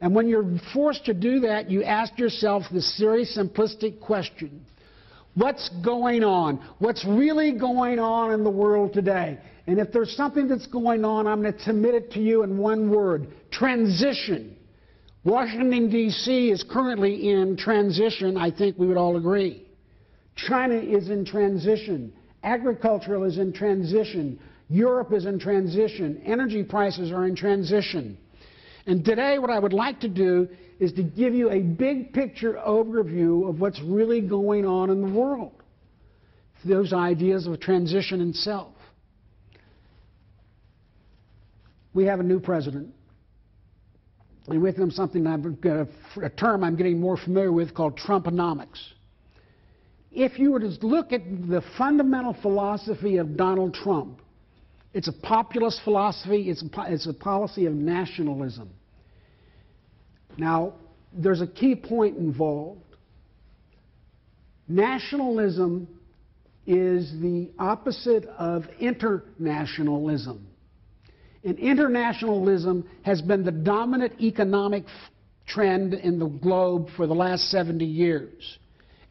And when you're forced to do that, you ask yourself this serious, simplistic question. What's going on? What's really going on in the world today? And if there's something that's going on, I'm going to submit it to you in one word: transition. Washington, D.C. is currently in transition. I think we would all agree. China is in transition. Agriculture is in transition. Europe is in transition. Energy prices are in transition. And today what I would like to do is to give you a big picture overview of what's really going on in the world. Those ideas of transition itself. We have a new president. And with him something a term I'm getting more familiar with called Trumponomics. If you were to look at the fundamental philosophy of Donald Trump, it's a populist philosophy, it's a policy of nationalism. Now, there's a key point involved. Nationalism is the opposite of internationalism. And internationalism has been the dominant economic trend in the globe for the last 70 years.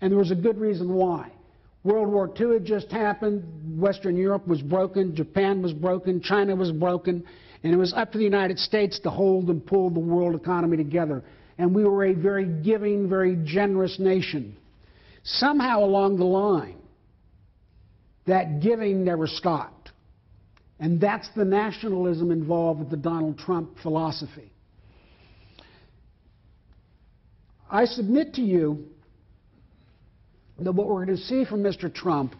And there was a good reason why. World War II had just happened, Western Europe was broken, Japan was broken, China was broken, and it was up to the United States to hold and pull the world economy together. And we were a very giving, very generous nation. Somehow along the line, that giving never stopped. And that's the nationalism involved with the Donald Trump philosophy. I submit to you that what we're going to see from Mr. Trump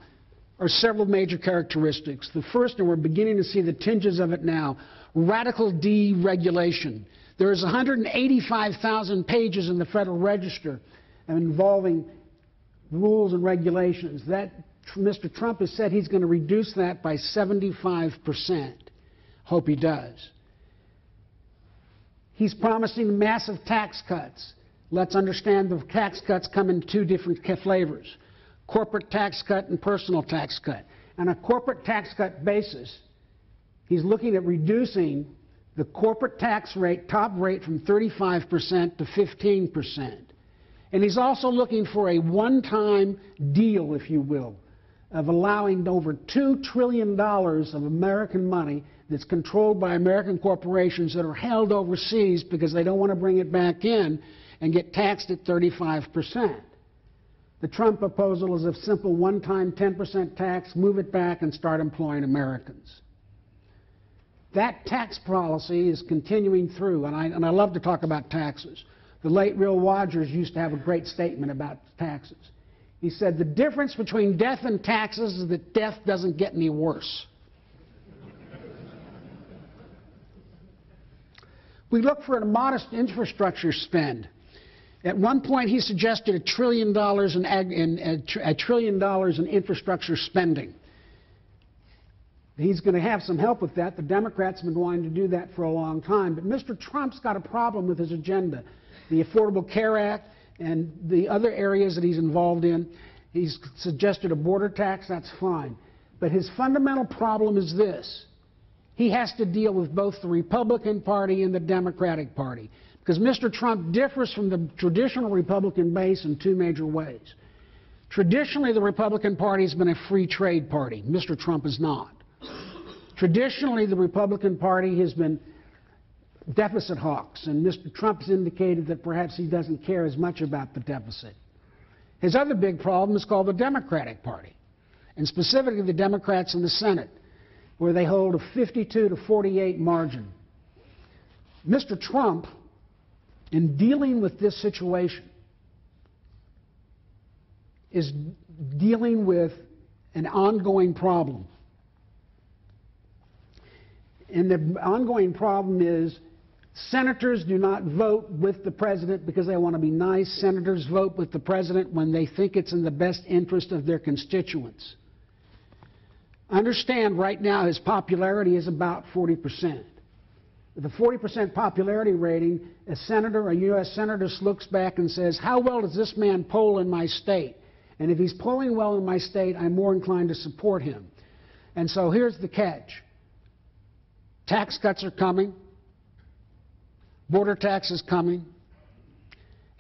are several major characteristics. The first, and we're beginning to see the tinges of it now, radical deregulation. There's 185,000 pages in the Federal Register involving rules and regulations. That Mr. Trump has said he's going to reduce that by 75%. Hope he does. He's promising massive tax cuts. Let's understand the tax cuts come in two different flavors: corporate tax cut and personal tax cut. On a corporate tax cut basis, he's looking at reducing the corporate tax rate, top rate, from 35% to 15%. And he's also looking for a one-time deal, if you will, of allowing over $2 trillion of American money that's controlled by American corporations that are held overseas because they don't want to bring it back in and get taxed at 35%. The Trump proposal is a simple one-time 10% tax, move it back, and start employing Americans. That tax policy is continuing through, and I love to talk about taxes. The late Will Rogers used to have a great statement about taxes. He said, the difference between death and taxes is that death doesn't get any worse. We look for a modest infrastructure spend. At one point, he suggested $1 trillion in infrastructure spending. He's going to have some help with that. The Democrats have been wanting to do that for a long time. But Mr. Trump's got a problem with his agenda. The Affordable Care Act and the other areas that he's involved in. He's suggested a border tax. That's fine. But his fundamental problem is this. He has to deal with both the Republican Party and the Democratic Party. Because Mr. Trump differs from the traditional Republican base in two major ways. Traditionally, the Republican Party has been a free trade party. Mr. Trump is not. Traditionally, the Republican Party has been deficit hawks, and Mr. Trump has indicated that perhaps he doesn't care as much about the deficit. His other big problem is called the Democratic Party, and specifically the Democrats in the Senate, where they hold a 52 to 48 margin. Mr. Trump, in dealing with this situation, is dealing with an ongoing problem. And the ongoing problem is senators do not vote with the president because they want to be nice. Senators vote with the president when they think it's in the best interest of their constituents. Understand, right now his popularity is about 40%. With a 40% popularity rating, a senator, a U.S. senator, looks back and says, how well does this man poll in my state? And if he's polling well in my state, I'm more inclined to support him. And so here's the catch. Tax cuts are coming. Border tax is coming.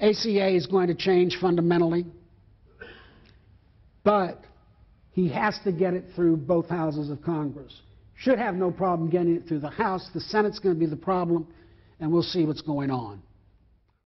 ACA is going to change fundamentally. But he has to get it through both houses of Congress. Should have no problem getting it through the House. The Senate's going to be the problem, and we'll see what's going on.